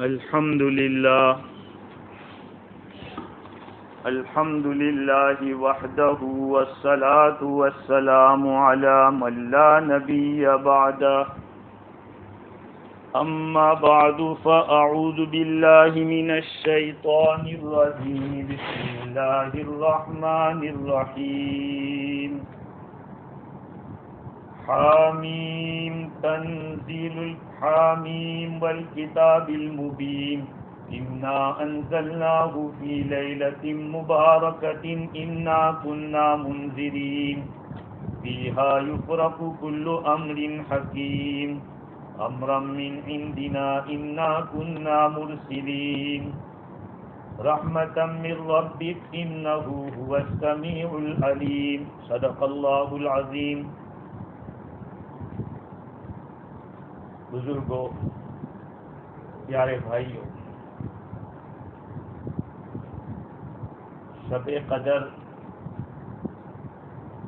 الحمد للہ وحدہ والصلاة والسلام علی من لا نبی بعدہ اما بعد فاعوذ باللہ من الشیطان الرجیم بسم اللہ الرحمن الرحیم حامیم تنزیل الحامیم والکتاب المبین انا انزلناہ فی لیلۃ مبارکۃ انا کنا منذرین فیہا یفرق کل امر حکیم امرا من عندنا انا کنا مرسلین رحمتا من ربک انہ هو السمیع العلیم صدق اللہ العظیم۔ بزرگوں، پیارے بھائیوں، شب قدر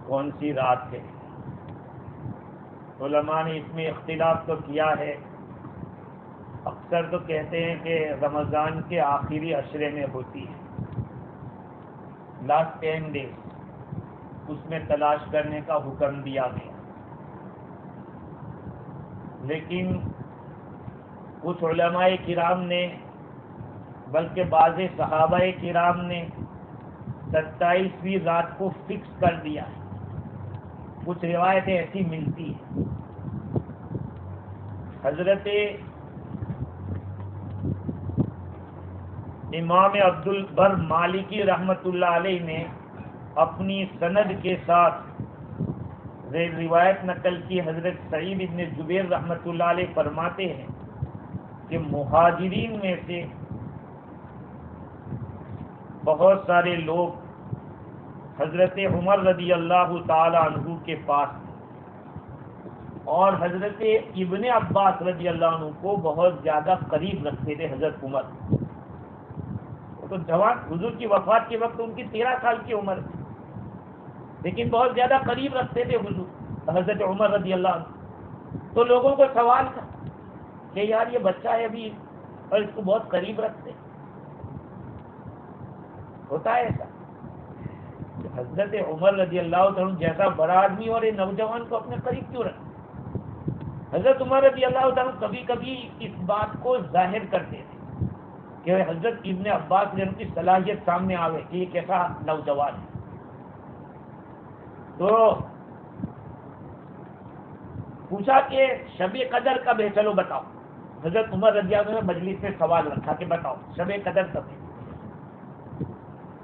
کون سی رات ہے؟ علماء نے اس میں اختلاف تو کیا ہے۔ اکثر تو کہتے ہیں کہ رمضان کے آخری عشرے میں ہوتی ہے، لاسٹ 10 days اس میں تلاش کرنے کا حکم دیا گیا، لیکن کچھ علماء کرام نے بلکہ بعض صحابہ کرام نے 27ویں رات کو فکس کر دیا ہے۔ کچھ روایتیں ایسی ملتی ہیں۔ حضرت امام عبد البر مالکی رحمۃ اللہ علیہ نے اپنی سند کے ساتھ روایت نقل کی۔ حضرت سعید ابن جبیر رحمۃ اللہ علیہ فرماتے ہیں کہ مہاجرین میں سے بہت سارے لوگ حضرت عمر رضی اللہ تعالی عنہ کے پاس اور حضرت ابن عباس رضی اللہ عنہ کو بہت زیادہ قریب رکھتے تھے۔ حضرت عمر وہ تو جوان، حضور کی وفات کے وقت ان کی 13 سال کی عمر تھی، لیکن بہت زیادہ قریب رکھتے تھے حضور حضرت عمر رضی اللہ عنہ۔ تو لوگوں کو سوال تھا کہ یار یہ بچہ ہے ابھی اور اس کو بہت قریب رکھتے، ہوتا ہے ایسا؟ حضرت عمر رضی اللہ عنہ جیسا بڑا آدمی اور ایک نوجوان کو اپنے قریب کیوں رکھتے؟ حضرت عمر رضی اللہ عنہ کبھی کبھی اس بات کو ظاہر کرتے تھے کہ حضرت ابن عباس نے ان کی صلاحیت سامنے آوے کہ یہ کیسا نوجوان ہے۔ تو پوچھا کہ شب قدر کب ہے، چلو بتاؤ۔ حضرت عمر رضی اللہ عنہ نے مجلس میں سوال رکھا کہ بتاؤ شب قدر کب ہے۔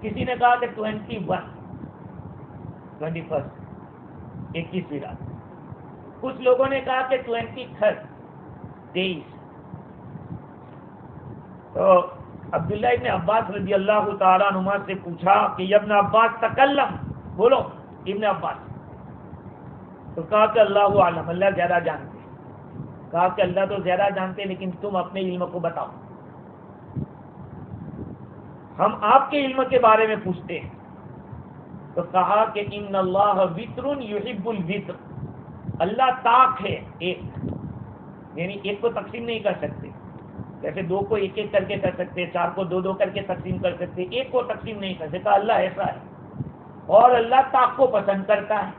کسی نے کہا کہ 21 21ویں رات۔ کچھ لوگوں نے کہا کہ 23 تو عبداللہ ابن عباس رضی اللہ تعالیٰ عنہما سے پوچھا کہ ابن عباس تکلم، بولو ابن عباس۔ تو کہا کہ اللہ عالم، اللہ زیادہ جانتے۔ کہا کہ اللہ تو زیادہ جانتے، لیکن تم اپنے علم کو بتاؤ، ہم آپ کے علم کے بارے میں پوچھتے ہیں۔ تو کہا کہ ان اللہ وتر یحب الوتر، اللہ طاق ہے ایک، یعنی ایک کو تقسیم نہیں کر سکتے، جیسے 2 کو 1 کر کے کر سکتے، 4 کو 2 کر کے تقسیم کر سکتے، ایک کو تقسیم نہیں کر سکتا۔ اللہ ایسا ہے اور اللہ طاق کو پسند کرتا ہے۔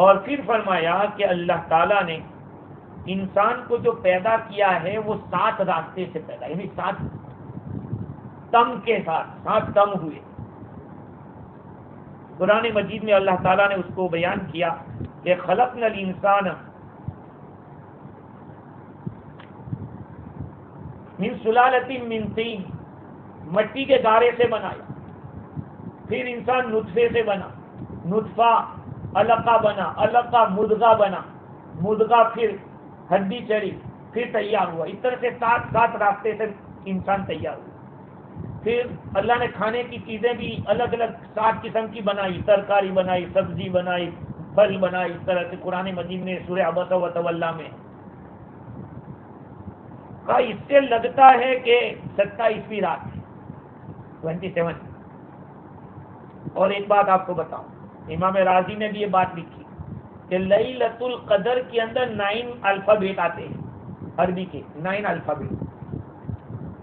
اور پھر فرمایا کہ اللہ تعالیٰ نے انسان کو جو پیدا کیا ہے وہ 7 راستے سے پیدا، یعنی 7 تم کے ساتھ، 7 تم ہوئے۔ قرآن مجید میں اللہ تعالیٰ نے اس کو بیان کیا کہ خلقنا الانسان من سلالۃ من طین، مٹی کے گارے سے بنایا، پھر انسان نطفے سے بنا، نطفہ علقہ بنا، علقہ مدغہ بنا، مدغہ پھر ہڈی چڑھی، پھر تیار ہوا۔ اس طرح سے 7 راستے سے انسان تیار ہوا۔ پھر اللہ نے کھانے کی چیزیں بھی الگ الگ 7 قسم کی بنائی، ترکاری بنائی، سبزی بنائی، پھل بنائی۔ اس طرح سے قرآن مجید نے سورہ عبس و تولی میں کہا اس سے لگتا ہے کہ 27ویں رات ہے، 27۔ اور ایک بات آپ کو بتاؤں، امام راضی نے بھی یہ بات لکھی کہ لیلۃ القدر کے اندر 9 الفابیٹ آتے ہیں، عربی کے 9 الفابیٹ.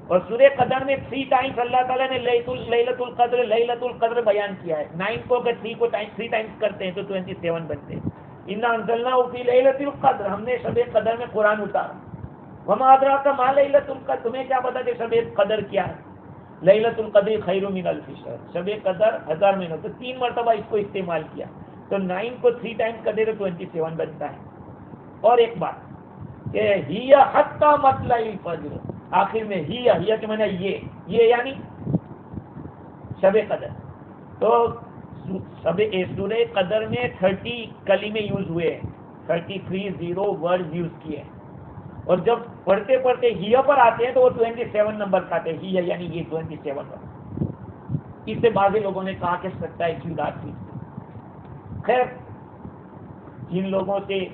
اور سورہ قدر میں 3 ٹائمز اللہ تعالیٰ نے لیلۃ القدر بیان کیا ہے. 9 کو اگر 3 کو 3 ٹائمز کرتے ہیں تو 27 بنتے ہیں. انا انزلناہ فی لیلۃ القدر، ہم نے شب قدر میں قرآن اتارا. وما ادراک ما لیلۃ القدر، تمہیں کیا پتا کہ شب قدر کیا ہے؟ لیلۃ القدر خیر من الف شہر، شب قدر 1000 مہینوں. تو 3 مرتبہ اس کو استعمال کیا، تو 9 کو 3 ٹائمز کر دے تو 27 بنتا ہے. اور ایک بات کہ ہی حتی مطلع الفجر، آخر میں ہی کے معنی یہ یعنی شب قدر. تو سورہ قدر میں 30 کلمے یوز ہوئے ہیں، 33 ورڈ یوز کیے ہیں. اور جب پڑھتے پڑھتے ہی پر آتے ہیں تو وہ 27 نمبر کھاتے ہیں، ہی یعنی یہ 27 نمبر. اس سے بعض لوگوں نے کہا کہ 27 کی رات تھی. خیر، جن لوگوں سے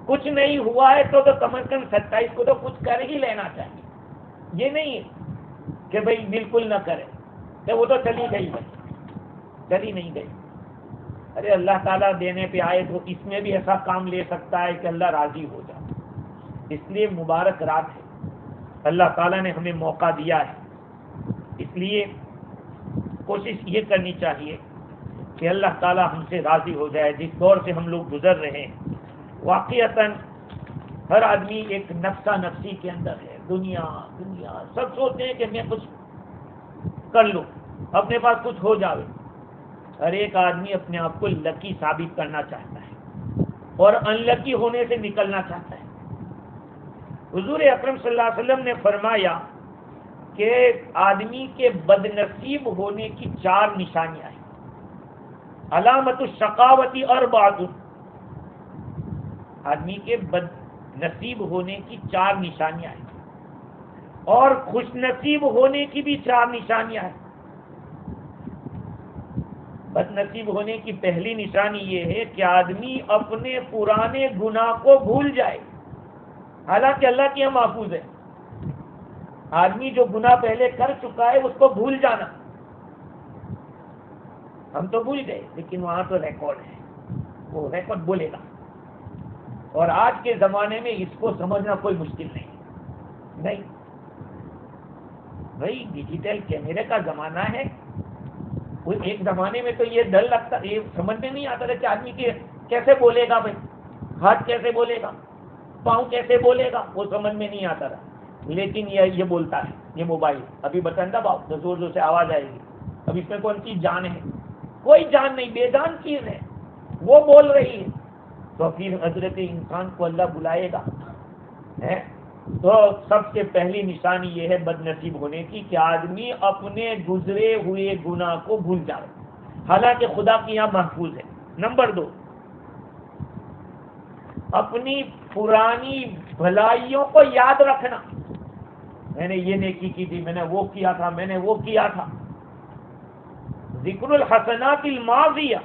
کچھ نہیں ہوا ہے تو کم از کم 27 کو تو کچھ کر ہی لینا چاہیے. یہ نہیں کہ بھائی بالکل نہ کرے، تو وہ تو چلی گئی ہے، چلی نہیں گئی. ارے اللہ تعالیٰ دینے پہ آئے تو اس میں بھی ایسا کام لے سکتا ہے کہ اللہ راضی ہو جائے. اس لیے مبارک رات ہے، اللہ تعالیٰ نے ہمیں موقع دیا ہے. اس لیے کوشش یہ کرنی چاہیے کہ اللہ تعالیٰ ہم سے راضی ہو جائے. جس دور سے ہم لوگ گزر رہے ہیں واقعتاً ہر آدمی ایک نفسا نفسی کے اندر ہے. دنیا سب سوچتے ہیں کہ میں کچھ کر لوں، اپنے پاس کچھ ہو جاوے. ہر ایک آدمی اپنے آپ کو لکی ثابت کرنا چاہتا ہے اور ان لکی ہونے سے نکلنا چاہتا ہے. حضور اکرم صلی اللہ علیہ وسلم نے فرمایا کہ آدمی کے بد نصیب ہونے کی 4 نشانیاں ہیں. علامت الشقاوتی اربعۃ، آدمی کے بد نصیب ہونے کی 4 نشانیاں ہیں. اور خوش نصیب ہونے کی بھی 4 نشانیاں ہیں. بد نصیب ہونے کی پہلی نشانی یہ ہے کہ آدمی اپنے پرانے گناہ کو بھول جائے، حالانکہ اللہ کی یہاں محفوظ ہے. آدمی جو گناہ پہلے کر چکا ہے اس کو بھول جانا. ہم تو بھول گئے لیکن وہاں تو ریکارڈ ہے، وہ ریکارڈ بولے گا. اور آج کے زمانے میں اس کو سمجھنا کوئی مشکل نہیں. بھائی ڈیجیٹل کیمرے کا زمانہ ہے. ایک زمانے میں تو یہ ڈر لگتا، یہ سمجھ میں نہیں آتا تھا کہ آدمی کیسے بولے گا، بھائی ہاتھ کیسے بولے گا، پاؤں کیسے بولے گا، وہ سمجھ میں نہیں آتا تھا. لیکن یہ بولتا ہے، یہ موبائل ابھی بٹن دباؤ تو زور زور سے آواز آئے گی. اب اس میں کون سی جان ہے؟ کوئی جان نہیں، بے جان چیز ہے، وہ بول رہی ہے. تو پھر حضرت انسان کو اللہ بلائے گا. تو سب سے پہلی نشانی یہ ہے بد نصیب ہونے کی کہ آدمی اپنے گزرے ہوئے گناہ کو بھول جائے، حالانکہ خدا کی یہاں محفوظ ہے. نمبر 2، اپنی پرانی بھلائیوں کو یاد رکھنا. میں نے یہ نیکی کی تھی، میں نے وہ کیا تھا، میں نے وہ کیا تھا. ذکر الحسنات الماضیہ،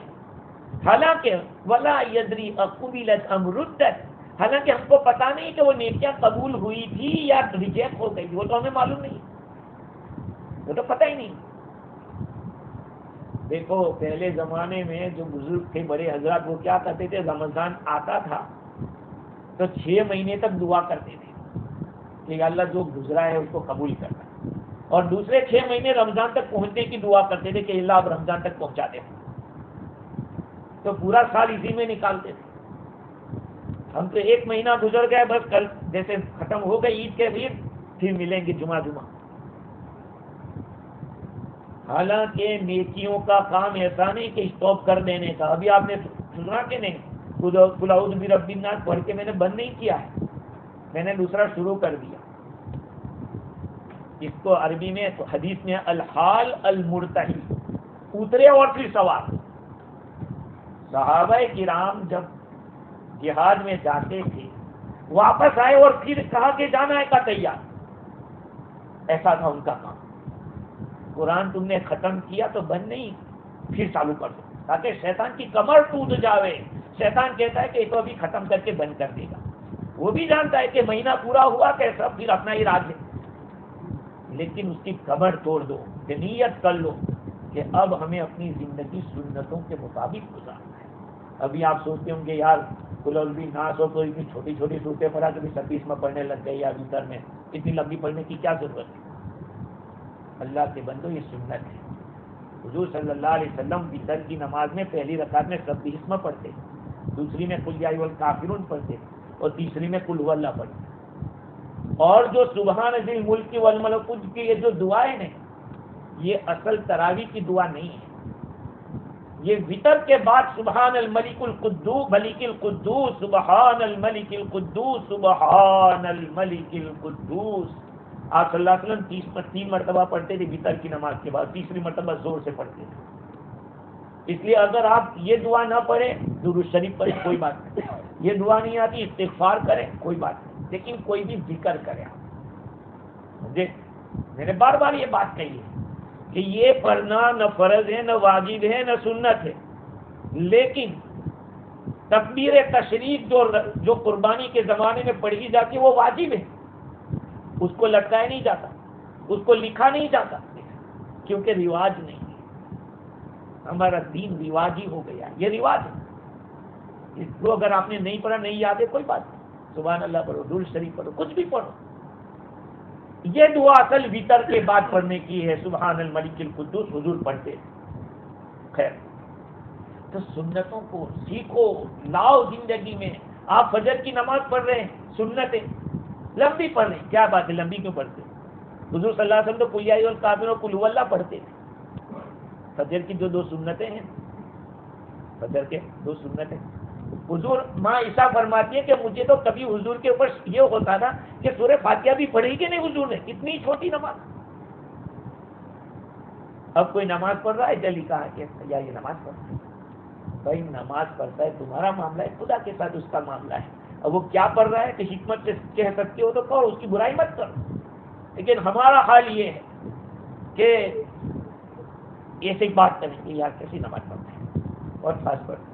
حالانکہ ولا یدری اقبلت ام ردت، حالانکہ ہم کو پتا نہیں کہ وہ نیکیاں قبول ہوئی تھی یا ریجیکٹ ہو گئی، وہ تو ہمیں معلوم نہیں، وہ تو پتہ ہی نہیں. دیکھو پہلے زمانے میں جو بزرگ تھے، بڑے حضرات، وہ کیا کرتے تھے، رمضان آتا تھا تو 6 مہینے تک دعا کرتے تھے کہ اللہ جو گزرا ہے اس کو قبول کرنا. اور دوسرے 6 مہینے رمضان تک پہنچنے کی دعا کرتے تھے کہ اللہ اب رمضان تک پہنچا دے. تو پورا سال اسی میں نکالتے تھے. ہم تو 1 مہینہ گزر گئے، بس کل جیسے ختم ہو گئی عید کے پھر ملیں گے جمعہ. حالانکہ نیکیوں کا کام ایسا نہیں کہ اسٹاپ کر دینے کا. ابھی آپ نے سنا کہ نہیں، قل اعوذ برب الناس پڑھ کے میں نے بند نہیں کیا ہے، میں نے دوسرا شروع کر دیا. اس کو عربی میں تو حدیث میں الحال المرتحی، اترے اور پھر سوار. صحابہ کرام جب جہاد میں جاتے تھے واپس آئے اور پھر کہا کہ جانا ہے کا تیار، ایسا تھا ان کا کام. قرآن تم نے ختم کیا تو بند نہیں، پھر چالو کر دو تاکہ شیطان کی کمر ٹوٹ جاوے. شیطان کہتا ہے کہ یہ تو ابھی ختم کر کے بند کر دے گا، وہ بھی جانتا ہے کہ مہینہ پورا ہوا کیسا، پھر اپنا ہی راج ہے. لیکن اس کی کمر توڑ دو کہ نیت کر لو کہ اب ہمیں اپنی زندگی سنتوں کے مطابق گزارنا ہے. ابھی آپ سوچتے ہوں گے یار بھی ناس ہو تو اتنی چھوٹی چھوٹی صورتیں پڑھا کبھی 26 میں پڑھنے لگ گئے یا وتر میں، اتنی لمبی پڑھنے کی کیا ضرورت ہے؟ اللہ کے بندو یہ سنت ہے. حضور صلی اللہ علیہ وسلم وتر کی نماز میں پہلی رکعت میں 26 میں پڑھتے، دوسری میں قل یا ایھا الکافرون پڑھتے اور تیسری میں قل ھو اللہ پڑھتے. اور جو سبحان ذی الملک والملکوت کی یہ جو دعائیں ہیں یہ اصل تراویح کی دعا نہیں ہے. یہ وتر کے بعد سبحان الملک القدوس ملک القدوس سبحان الملک القدوس سبحان الملک القدوس آپ صلی اللہ علیہ وسلم 3 مرتبہ پڑھتے تھے وتر کی نماز کے بعد، تیسری مرتبہ زور سے پڑھتے تھے. اس لیے اگر آپ یہ دعا نہ پڑھیں درود شریف پڑھیں کوئی بات نہیں، یہ دعا نہیں آتی استغفار کریں کوئی بات نہیں، لیکن کوئی بھی ذکر کریں. میں نے بار بار یہ بات کہی ہے کہ یہ پڑھنا نہ فرض ہے نہ واجب ہے نہ سنت ہے، لیکن تکبیر تشریف جو قربانی کے زمانے میں پڑھی جاتی ہے وہ واجب ہے. اس کو لٹکایا نہیں جاتا، اس کو لکھا نہیں جاتا، کیونکہ رواج نہیں ہے. ہمارا دین رواجی ہو گیا، یہ رواج ہے. اس کو اگر آپ نے نہیں پڑھا نہیں یاد ہے کوئی بات نہیں، سبحان اللہ پڑھو، درود شریف پڑھو، کچھ بھی پڑھو. یہ دعا اصل وتر کے بعد پڑھنے کی ہے، سبحان الملک القدوس حضور پڑھتے. خیر، تو سنتوں کو سیکھو، لاؤ زندگی میں. آپ فجر کی نماز پڑھ رہے ہیں، سنت ہے، لمبی پڑھ رہے ہیں، کیا بات ہے لمبی کیوں پڑھتے؟ حضور صلی اللہ علیہ وسلم تو قل یا ایھا الکافرون قل ھو اللہ پڑھتے تھے. فجر کی جو 2 سنتیں ہیں، فجر کے 2 سنتیں، حضور ماں عائشہ فرماتی ہے کہ مجھے تو کبھی حضور کے اوپر یہ ہوتا تھا کہ سورہ فاتحہ بھی پڑھی کہ نہیں حضور نے، اتنی چھوٹی نماز. اب کوئی نماز پڑھ رہا ہے جلدی کہا کہ یا یہ نماز پڑھتا ہے. بھائی نماز پڑھتا ہے تمہارا معاملہ ہے، خدا کے ساتھ اس کا معاملہ ہے. اب وہ کیا پڑھ رہا ہے کہ حکمت سے کہہ سکتے ہو تو کہو، اس کی برائی مت کرو. لیکن ہمارا حال یہ ہے کہ ایسی بات کریں کہ یار کیسی نماز پڑھتے ہیں اور خاص پڑھتے ہیں.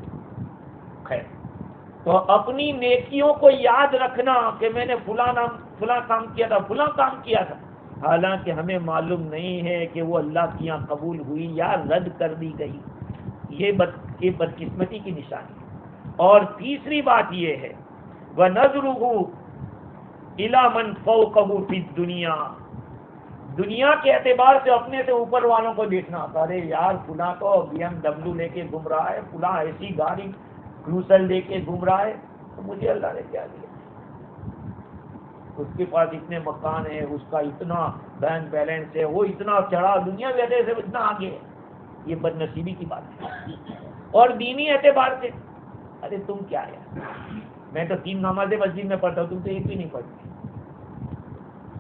خیر، تو اپنی نیکیوں کو یاد رکھنا کہ میں نے فلاں کام کیا تھا، فلاں کام کیا تھا، حالانکہ ہمیں معلوم نہیں ہے کہ وہ اللہ کی یہاں قبول ہوئی یا رد کر دی گئی. یہ بدقسمتی کی نشانی ہے. اور تیسری بات یہ ہے وَنَظْرُهُ إِلَى مَنْ فَوْقَهُ فِي الدُّنْيَا، دنیا کے اعتبار سے اپنے سے اوپر والوں کو دیکھنا. ارے یار فلاں تو BMW لے کے گھوم رہا ہے، فلاں ایسی گاڑی کروسر لے کے گھوم رہا ہے، تو مجھے اللہ نے کیا دیا؟ اس کے پاس اتنے مکان ہیں، اس کا اتنا بینک بیلنس ہے، وہ اتنا چڑھا دنیا ویسے سے اتنا آگے ہے. یہ بد نصیبی کی بات ہے. اور دینی اعتبار سے ارے تم کیا ہے، میں تو 3 نمازیں مسجد میں پڑھتا ہوں، تم تو ایک بھی نہیں پڑھتے.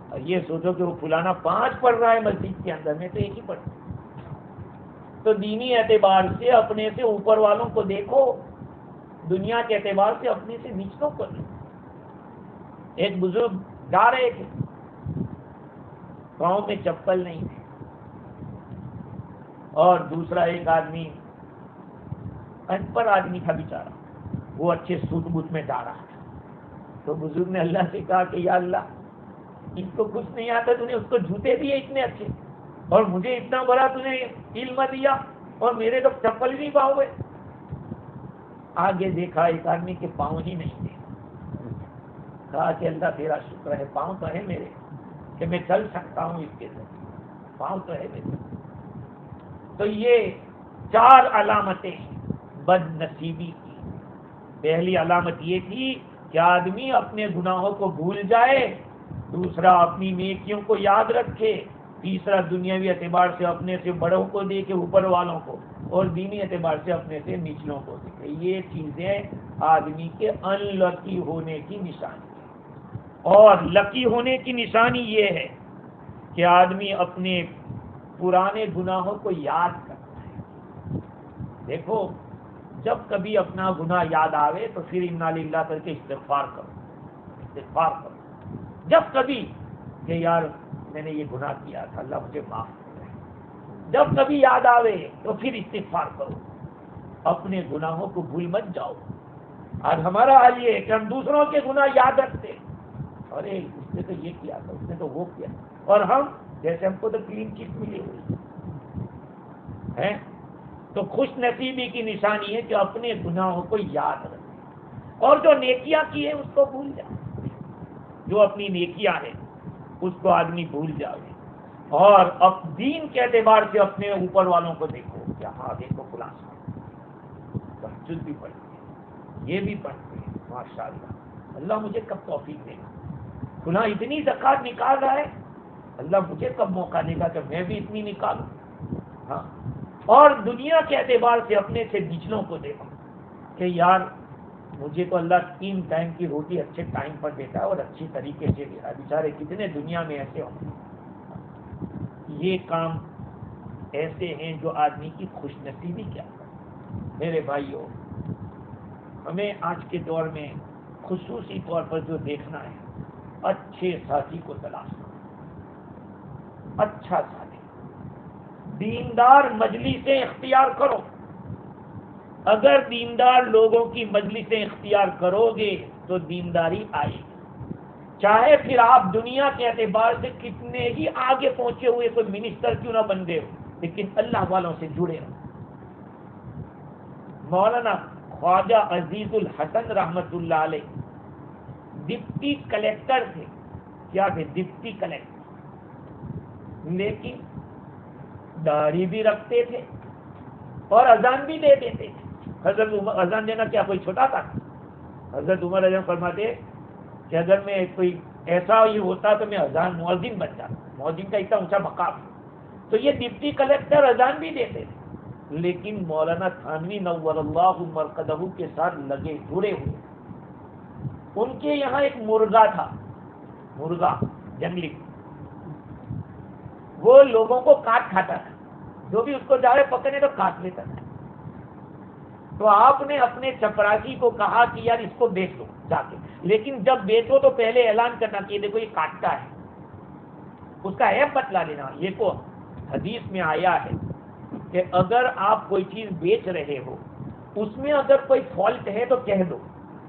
اور یہ سوچو کہ وہ فلانا 5 پڑھ رہا ہے مسجد کے اندر، میں تو ایک ہی پڑھتا ہوں. تو دینی اعتبار سے اپنے سے اوپر والوں کو دیکھو، دنیا کے اعتبار سے اپنے سے نیچلوں کو دیکھو. ایک بزرگ جا رہے تھے، پاؤں میں چپل نہیں تھی، اور دوسرا ایک آدمی ان پڑھ آدمی تھا بیچارہ، وہ اچھے سوٹ بوٹ میں جا رہا تھا. تو بزرگ نے اللہ سے کہا کہ یا اللہ ان کو کچھ نہیں آتا، تو نے اس کو جوتے دیے اتنے اچھے، اور مجھے اتنا بڑا تو نے علم دیا، اور میرے تو چپل نہیں پاؤں گئے. آگے دیکھا ایک آدمی کے پاؤں ہی نہیں تھے. کہا کہ اللہ تیرا شکر ہے، پاؤں تو ہے میرے کہ میں چل سکتا ہوں، اس کے ذریعے پاؤں تو ہے میرے. تو یہ 4 علامتیں بد نصیبی کی. پہلی علامت یہ تھی کہ آدمی اپنے گناہوں کو بھول جائے، دوسرا اپنی نیکیوں کو یاد رکھے، تیسرا دنیاوی اعتبار سے اپنے سے بڑوں کو دیکھے اوپر والوں کو، اور دینی اعتبار سے اپنے سے نچلوں کو دیکھے. یہ چیزیں آدمی کے ان لکی ہونے کی نشانی ہے. اور لکی ہونے کی نشانی یہ ہے کہ آدمی اپنے پرانے گناہوں کو یاد کرتا ہے. دیکھو جب کبھی اپنا گناہ یاد آوے تو پھر انا للہ کر کے استغفار کرو. جب کبھی کہ یار میں نے یہ گناہ کیا تھا، اللہ مجھے معاف کر. جب کبھی یاد آوے تو پھر استغفار کرو، اپنے گناہوں کو بھول مت جاؤ. آج ہمارا حال یہ ہے کہ ہم دوسروں کے گناہ یاد رکھتے، ارے اس نے تو یہ کیا تھا، اس نے تو وہ کیا، اور ہم جیسے ہم کو تو کلین چٹ ملی ہوئی ہے. تو خوش نصیبی کی نشانی ہے کہ اپنے گناہوں کو یاد رکھیں. اور جو نیکیاں کی ہے اس کو بھول جائے، جو اپنی نیکیاں ہیں اس کو آدمی بھول جائے، اور اب دین کے اعتبار سے اپنے اوپر والوں کو دیکھو کہ ہاں دیکھو فلاں تہجد بھی پڑھتے ہیں، یہ بھی پڑھتے ہیں، ماشاء اللہ، اللہ مجھے کب توفیق دے گا، فلاں اتنی زکوٰۃ نکال رہا ہے، اللہ مجھے کب موقع دے گا کہ میں بھی اتنی نکالوں. ہاں، اور دنیا کے اعتبار سے اپنے سے نچلوں کو دیکھو کہ یار مجھے تو اللہ 3 ٹائم کی روٹی اچھے ٹائم پر دیتا ہے اور اچھی طریقے سے دے رہا ہے، بیچارے کتنے دنیا میں ایسے ہوں گے. یہ کام ایسے ہیں جو آدمی کی خوش نصیبی کیا ہے. میرے بھائیوں، ہمیں آج کے دور میں خصوصی طور پر جو دیکھنا ہے، اچھے ساتھی کو تلاش کرو، اچھا ساتھی، دیندار مجلسیں اختیار کرو. اگر دیندار لوگوں کی مجلسیں اختیار کرو گے تو دینداری آئے گی، چاہے پھر آپ دنیا کے اعتبار سے کتنے ہی آگے پہنچے ہوئے کوئی منسٹر کیوں نہ بن گئے ہو، لیکن اللہ والوں سے جڑے رہو. مولانا خواجہ عزیز الحسن رحمت اللہ علیہ ڈپٹی کلیکٹر تھے، کیا تھے؟ ڈپٹی کلیکٹر، لیکن داڑھی بھی رکھتے تھے اور اذان بھی دے دیتے تھے. حضرت عمر، اذان دینا کیا کوئی چھوٹا تھا؟ حضرت عمر اعظم فرماتے کہ اگر میں کوئی ایسا ہی ہوتا تو میں اذان مؤذن بن جاتا، مؤذن کا اتنا اونچا مقام. تو یہ ڈپٹی کلیکٹر اذان بھی دیتے تھے، لیکن مولانا تھانوی نور اللہ مرقدہ کے ساتھ لگے جڑے ہوئے. ان کے یہاں ایک مرغا تھا، مرغا جنگلی، وہ لوگوں کو کاٹ کھاتا تھا، جو بھی اس کو جا رہے پکڑنے تو کاٹ لیتا تھا. تو آپ نے اپنے چپراسی کو کہا کہ یار اس کو بیچ دو جا کے، لیکن جب بیچو تو پہلے اعلان کرنا کہ دیکھو یہ کاٹتا ہے، اس کا عیب بتلا دینا. یہ کو حدیث میں آیا ہے کہ اگر آپ کوئی چیز بیچ رہے ہو، اس میں اگر کوئی فالٹ ہے تو کہہ دو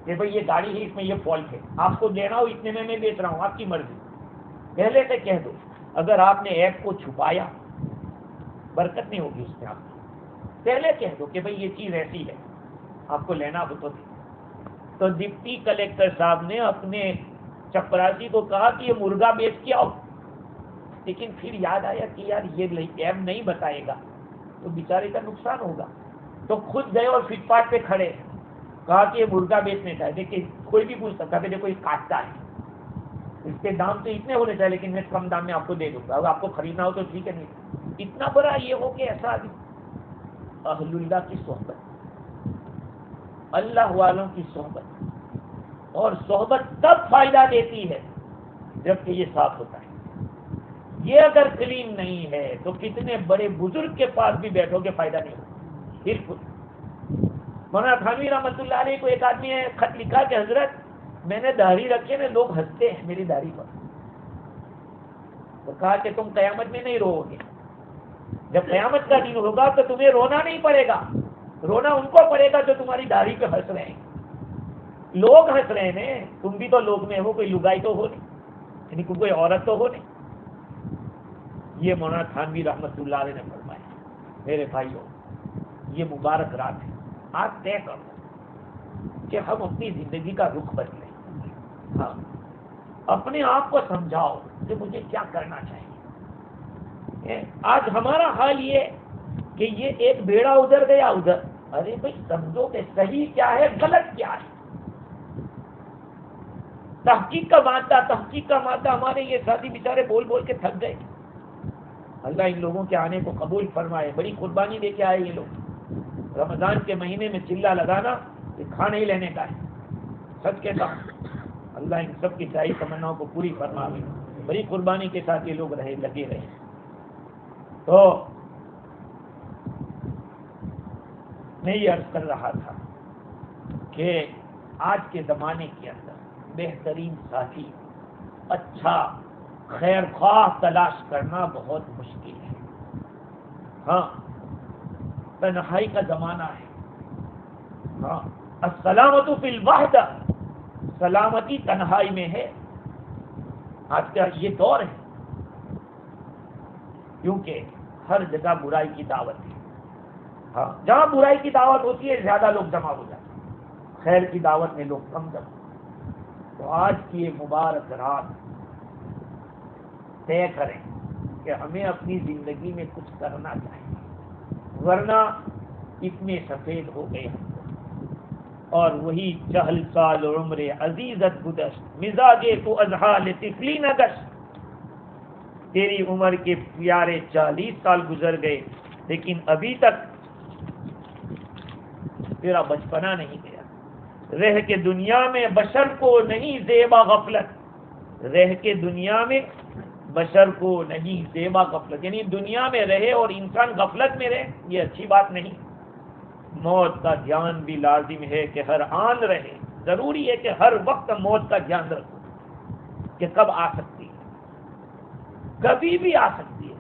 کہ بھئی یہ گاڑی ہے، اس میں یہ فالٹ ہے، آپ کو دینا ہو اتنے میں بیچ رہا ہوں، آپ کی مرضی، پہلے سے کہہ دو. اگر آپ نے عیب کو چھپایا برکت نہیں ہوگی اس میں. آپ پہلے کہہ دو کہ بھئی یہ چیز ایسی ہے، آپ کو لینا ہو تو دے. تو ڈپٹی کلیکٹر صاحب نے اپنے چپراسی کو کہا کہ یہ مرغا بیچ کے آؤ، لیکن پھر یاد آیا کہ یار یہ عیب نہیں بتائے گا تو بیچارے کا نقصان ہوگا. تو خود گئے اور فٹ پاتھ پہ کھڑے کہا کہ یہ مرغا بیچنے کا ہے. دیکھیے کوئی بھی پوچھ سکتا ہے کہ دیکھو یہ کاٹتا ہے، اس کے دام تو اتنے ہونے چاہیے، لیکن میں کم دام میں آپ کو دے دوں گا، اگر آپ کو خریدنا ہو تو ٹھیک ہے، نہیں اتنا بڑا یہ ہو کہ ایسا آدمی. اہل اللہ کی صحبت، اللہ والوں کی صحبت، اور صحبت تب فائدہ دیتی ہے جبکہ یہ صاف ہوتا ہے. یہ اگر کلین نہیں ہے تو کتنے بڑے بزرگ کے پاس بھی بیٹھو گے فائدہ نہیں ہوگا. بالکل. مولانا تھانوی رحمۃ اللہ علیہ کو ایک آدمی نے خط لکھا کہ حضرت میں نے داڑھی رکھی ہے، لوگ ہنستے ہیں میری داڑھی پر. تو کہا کہ تم قیامت میں نہیں رو گے، جب قیامت کا دن ہوگا تو تمہیں رونا نہیں پڑے گا، رونا ان کو پڑے گا جو تمہاری داڑھی پہ ہنس رہے ہیں. لوگ ہنس رہے ہیں، تم بھی تو لوگ میں ہو، کوئی لگائی تو ہو نہیں، یعنی کوئی عورت تو ہو نہیں. یہ مولانا تھانوی رحمت اللہ علیہ نے فرمایا. میرے بھائیوں، یہ مبارک رات ہے، آج طے کرو کہ ہم اپنی زندگی کا رخ بدلیں. ہاں، اپنے آپ کو سمجھاؤ کہ مجھے کیا کرنا چاہیے. آج ہمارا حال یہ کہ یہ ایک بیڑا ادھر گیا ادھر. ارے بھائی سمجھو کہ صحیح کیا ہے، غلط کیا ہے. تحقیق کا مادہ ہمارے یہ ساتھی بیچارے بول بول کے تھک گئے. اللہ ان لوگوں کے آنے کو قبول فرمائے. بڑی قربانی دے کے آئے یہ لوگ. رمضان کے مہینے میں چلہ لگانا یہ کھانے ہی لینے کا ہے. سچ کہتا ہوں، اللہ ان سب کی چاہیے تمناؤں کو پوری فرمائے. بڑی قربانی کے ساتھ یہ لوگ لگے رہے. تو میں یہ عرض کر رہا تھا کہ آج کے زمانے کے اندر بہترین ساتھی، اچھا خیر خواہ تلاش کرنا بہت مشکل ہے. ہاں، تنہائی کا زمانہ ہے. ہاں، السلامت فی الوحدہ، سلامتی تنہائی میں ہے. آج کا یہ دور ہے کیونکہ ہر جگہ برائی کی دعوت ہے. ہاں، جہاں برائی کی دعوت ہوتی ہے زیادہ لوگ جمع ہو جاتے ہیں. خیر کی دعوت میں لوگ کم دم. تو آج کی یہ مبارک رات طے کریں کہ ہمیں اپنی زندگی میں کچھ کرنا چاہیے، ورنہ اتنے سفید ہو گئے ہم لوگ. اور وہی 40 سال عمر عزیزت گزشت، مزاجے تو اذہال طفلی نہ گشت. تیری عمر کے پیارے 40 سال گزر گئے، لیکن ابھی تک تیرا بچپنا نہیں گیا. رہ کے دنیا میں بشر کو نہیں زیبا غفلت، رہ کے دنیا میں بشر کو نہیں زیبا غفلت، یعنی دنیا میں رہے اور انسان غفلت میں رہے، یہ اچھی بات نہیں. موت کا دھیان بھی لازم ہے کہ ہر آن رہے. ضروری ہے کہ ہر وقت موت کا دھیان رکھو کہ کب آ سکتی ہے، کبھی بھی آ سکتی ہے.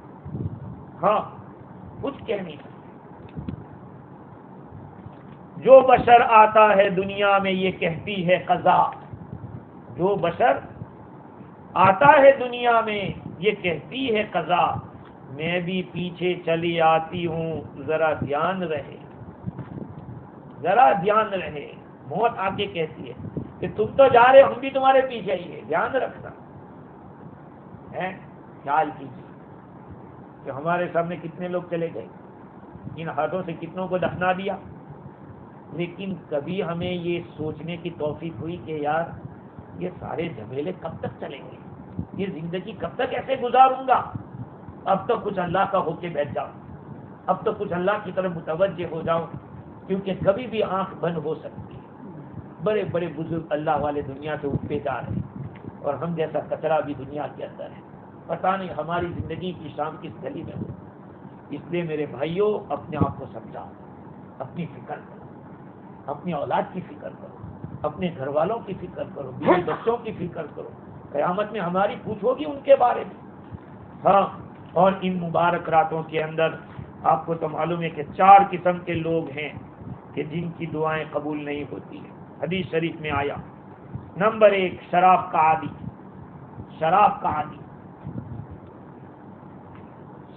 ہاں کچھ کہہ نہیں سکتے. جو بشر آتا ہے دنیا میں یہ کہتی ہے قضا، جو بشر آتا ہے دنیا میں یہ کہتی ہے قضا. میں بھی پیچھے چلی آتی ہوں، ذرا دھیان رہے، ذرا دھیان رہے. موت آ کے کہتی ہے کہ تم تو جا رہے، ہم بھی تمہارے پیچھے ہی ہے، دھیان رکھنا ہے. خیال کیجیے کہ ہمارے سامنے کتنے لوگ چلے گئے، ان ہاتھوں سے کتنوں کو دفنا دیا. لیکن کبھی ہمیں یہ سوچنے کی توفیق ہوئی کہ یار یہ سارے جھمیلے کب تک چلیں گے، یہ زندگی کب تک ایسے گزاروں گا. اب تو کچھ اللہ کا ہو کے بیٹھ جاؤں، اب تو کچھ اللہ کی طرف متوجہ ہو جاؤں، کیونکہ کبھی بھی آنکھ بند ہو سکتی ہے. بڑے بڑے بزرگ اللہ والے دنیا سے اٹھتے جا رہے ہیں اور ہم جیسا کچرا بھی دنیا کے اندر ہے. پتہ نہیں ہماری زندگی کی شام کس گلی میں ہو. اس لیے میرے بھائیوں، اپنے آپ کو سمجھاؤ، اپنی فکر کرو، اپنی اولاد کی فکر کرو، اپنے گھر والوں کی فکر کرو، بیوی بچوں کی فکر کرو. قیامت میں ہماری پوچھو گی ان کے بارے میں. ہاں، اور ان مبارک راتوں کے اندر آپ کو تو معلوم ہے کہ 4 قسم کے لوگ ہیں کہ جن کی دعائیں قبول نہیں ہوتی ہیں. حدیث شریف میں آیا. نمبر 1 شراب کا عادی. شراب کا عادی،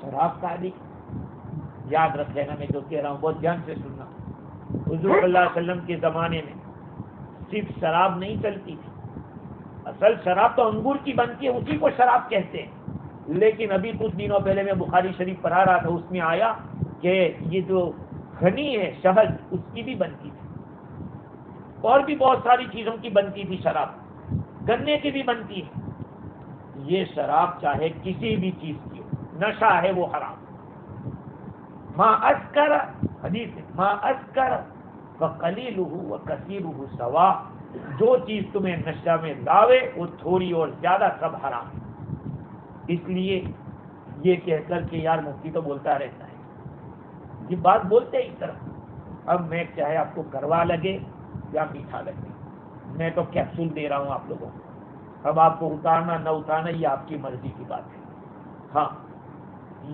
شراب کا عادی. یاد رکھ لینا میں جو کہہ رہا ہوں، بہت دھیان سے سننا. حضور صلی اللہ علیہ وسلم کے زمانے میں صرف شراب نہیں چلتی تھی. اصل شراب تو انگور کی بنتی ہے، اسی کو شراب کہتے ہیں. لیکن ابھی کچھ دنوں پہلے میں بخاری شریف پڑھا رہا تھا، اس میں آیا کہ یہ جو ہنی ہے، شہد، اس کی بھی بنتی تھی. اور بھی بہت ساری چیزوں کی بنتی تھی شراب، گنے کی بھی بنتی ہے. یہ شراب چاہے کسی بھی چیز کی ہو، نشہ ہے وہ حرام. ما اسکر، حدیث ہے، ما اسکر فقلیلہ وکثیرہ سوا. جو چیز تمہیں نشہ میں لاوے وہ تھوڑی اور زیادہ سب حرام. اس لیے یہ کہہ کر کہ یار مفتی تو بولتا رہتا ہے، یہ بات بولتے اس طرح. اب میں چاہے آپ کو کروا لگے یا میٹھا لگے، میں تو کیپسول دے رہا ہوں آپ لوگوں کو. اب آپ کو اتارنا نہ اتارنا یہ آپ کی مرضی کی بات ہے. ہاں،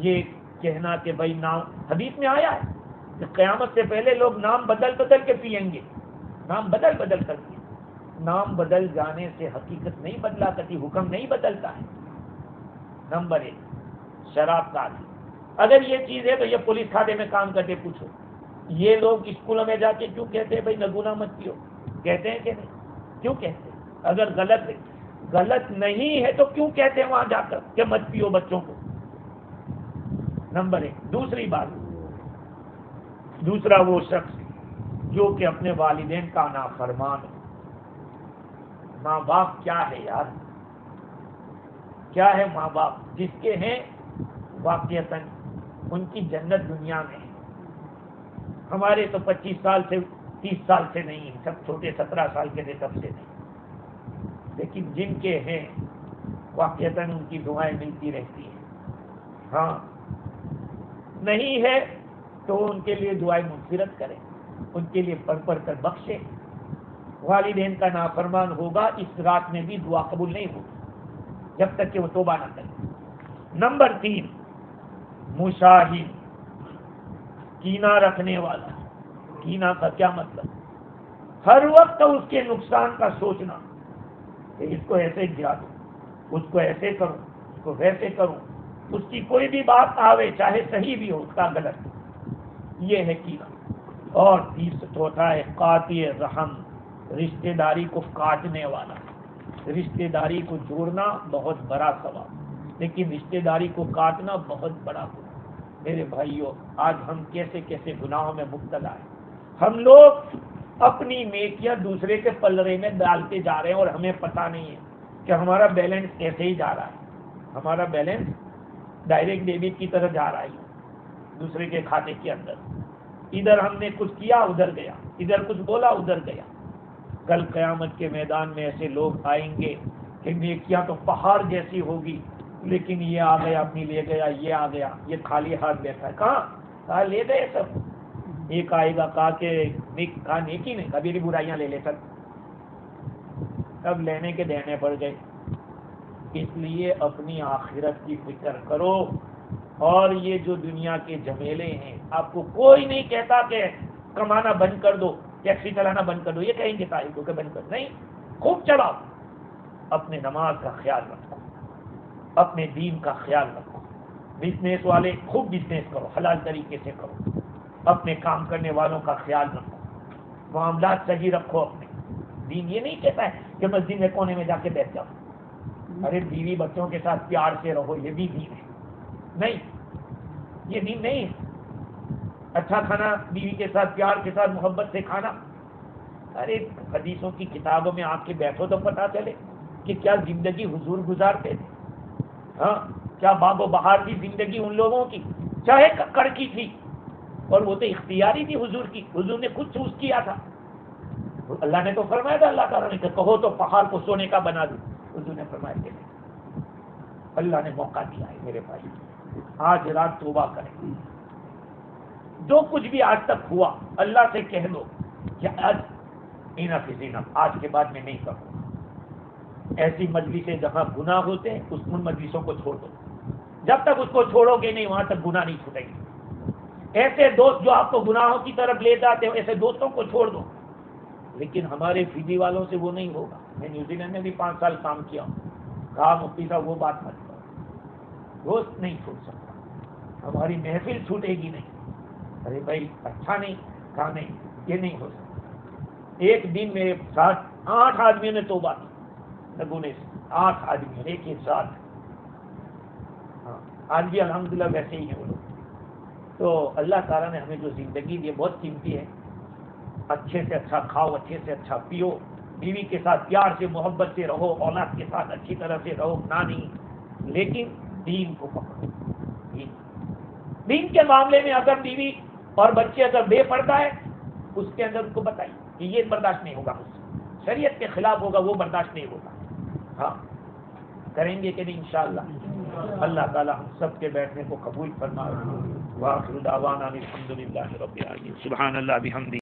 یہ کہنا کہ بھائی نام، حدیث میں آیا ہے کہ قیامت سے پہلے لوگ نام بدل بدل کے پئیں گے، نام بدل بدل کر پیئیں. نام بدل جانے سے حقیقت نہیں بدلا کرتی، حکم نہیں بدلتا ہے. نمبر 1 شراب کا عادی. اگر یہ چیز ہے تو یہ پولیس کھاتے میں کام کرتے پوچھو. یہ لوگ اسکولوں میں جا کے کیوں کہتے ہیں بھائی نگونا مت پیو؟ کہتے ہیں کہ نہیں؟ کیوں کہتے ہیں؟ اگر غلط نہیں ہے تو کیوں کہتے ہیں وہاں جا کر کہ مت پیو بچوں کو؟ نمبر 1. دوسری بات، دوسرا وہ شخص جو کہ اپنے والدین کا نافرمان ہو. ماں باپ کیا ہے یار، کیا ہے ماں باپ؟ جس کے ہیں واقعتاً ان کی جنت دنیا میں ہے. ہمارے تو 25 سال سے 30 سال سے نہیں، سب چھوٹے 17 سال کے تھے تب سے نہیں. لیکن جن کے ہیں واقعتاً ان کی دعائیں ملتی رہتی ہیں. ہاں نہیں ہے تو ان کے لیے دعائیں مغفرت کریں، ان کے لیے پڑھ پڑھ کر بخشے. والدین کا نافرمان ہوگا، اس رات میں بھی دعا قبول نہیں ہوگی جب تک کہ وہ توبہ نہ کرے. نمبر 3 مشاہد، کینہ رکھنے والا. کینہ کا کیا مطلب؟ ہر وقت اس کے نقصان کا سوچنا کہ اس کو ایسے گرا دوں، اس کو ایسے کروں، اس کو ویسے کروں. اس کی کوئی بھی بات آوے چاہے صحیح بھی ہو، اس کا غلط. یہ ہے کینہ. اور چوتھا ہے قاطع رحم، رشتہ داری کو کاٹنے والا. رشتہ داری کو جوڑنا بہت بڑا ثواب، لیکن رشتہ داری کو کاٹنا بہت بڑا گناہ. میرے بھائیوں، آج ہم کیسے کیسے گناہوں میں مبتلا ہیں. ہم لوگ اپنی نیکیاں دوسرے کے پلڑے میں ڈالتے جا رہے ہیں اور ہمیں پتہ نہیں ہے کہ ہمارا بیلنس کیسے ہی جا رہا ہے. ہمارا بیلنس ڈائریکٹ ڈیبٹ کی طرح جا رہا ہے دوسرے کے کھاتے کے اندر. ادھر ہم نے کچھ کیا ادھر گیا، ادھر کچھ بولا ادھر گیا. کل قیامت کے میدان میں ایسے لوگ آئیں گے کہ نیکیاں تو پہاڑ جیسی ہوگی، لیکن یہ آ گیا اپنی لے گیا، یہ آ گیا یہ خالی ہاتھ بیٹھا ہے. کہاں لے گئے سب. ایک آئے گا کہا کہ نیکی نہیں، کبھی بھی برائیاں لے لے سب. سب لینے کے دینے پڑ گئے. اس لیے اپنی آخرت کی فکر کرو. اور یہ جو دنیا کے جھمیلے ہیں، آپ کو کوئی نہیں کہتا کہ کمانا بند کر دو، ٹیکسی چلانا بند کر دو. یہ کہیں گے صاحب کو کہ بند کر، نہیں، خوب چلاؤ. اپنے نماز کا خیال رکھو، اپنے دین کا خیال رکھو. بزنس والے خوب بزنس کرو، حلال طریقے سے کرو. اپنے کام کرنے والوں کا خیال رکھو، معاملات صحیح رکھو. اپنے دین یہ نہیں کہتا ہے کہ مسجد میں کونے میں جا کے بیٹھ جاؤ. ارے بیوی بچوں کے ساتھ پیار سے رہو، یہ بھی دین ہے. نہیں، یہ دین نہیں ہے. اچھا کھانا بیوی کے ساتھ پیار کے ساتھ محبت سے کھانا. ارے حدیثوں کی کتابوں میں آپ کے بیٹھو تو پتا چلے کہ کیا زندگی حضور گزارتے تھے. ہاں، کیا باغ و بہار کی زندگی ان لوگوں کی، چاہے ککڑ کی تھی، اور وہ تو اختیاری تھی حضور کی. حضور نے خود چوز کیا تھا. اللہ نے تو فرمایا تھا، اللہ تعالیٰ نے کہو تو پہاڑ کو سونے کا بنا دوں. حضور نے فرمایا کہ اللہ نے موقع دیا ہے. میرے بھائی، آج رات توبہ کریں. جو کچھ بھی آج تک ہوا اللہ سے کہہ دو کہ آج کے بعد میں نہیں کروں. ایسی مجلسیں جہاں گناہ ہوتے ہیں ان مجلسوں کو چھوڑ دو. جب تک اس کو چھوڑو گے نہیں وہاں تک گناہ نہیں چھوٹیں گے. ایسے دوست جو آپ کو گناہوں کی طرف لے جاتے ہیں ایسے دوستوں کو چھوڑ دو. لیکن ہمارے فیڈی والوں سے وہ نہیں ہوگا. میں نیوزی لینڈ میں بھی 5 سال کام کیا ہوں. کہا مفتی صاحب وہ بات مت کرو، دوست نہیں چھوٹ سکتا، ہماری محفل چھوٹے گی نہیں. ارے بھائی اچھا نہیں، کہا نہیں، یہ نہیں ہو سکتا. ایک دن میرے ساتھ 8 آدمیوں نے توبہ کی نگونے سے. 8 آدمی ایک ہی ساتھ. ہاں، آج بھی الحمدللہ ویسے ہی ہیں وہ لوگ. تو اللہ تعالیٰ نے ہمیں جو زندگی دی بہت قیمتی ہے. اچھے سے اچھا کھاؤ، اچھے سے اچھا پیو، بیوی کے ساتھ پیار سے محبت سے رہو، اولاد کے ساتھ اچھی طرح سے رہو. نہ نہیں، لیکن دین کو پکڑو. دین کے معاملے میں اگر بیوی اور بچے اگر بے پردہ ہے، اس کے اندر ان کو بتائیے کہ یہ برداشت نہیں ہوگا، شریعت کے خلاف ہوگا، وہ برداشت نہیں ہوگا. ہاں، کریں گے کہ نہیں انشاءاللہ. اللہ تعالی ہم سب کے بیٹھنے کو قبول فرمائے. وآخر دعوانا الحمدللہ رب العالمین. سبحان اللہ بحمدہ.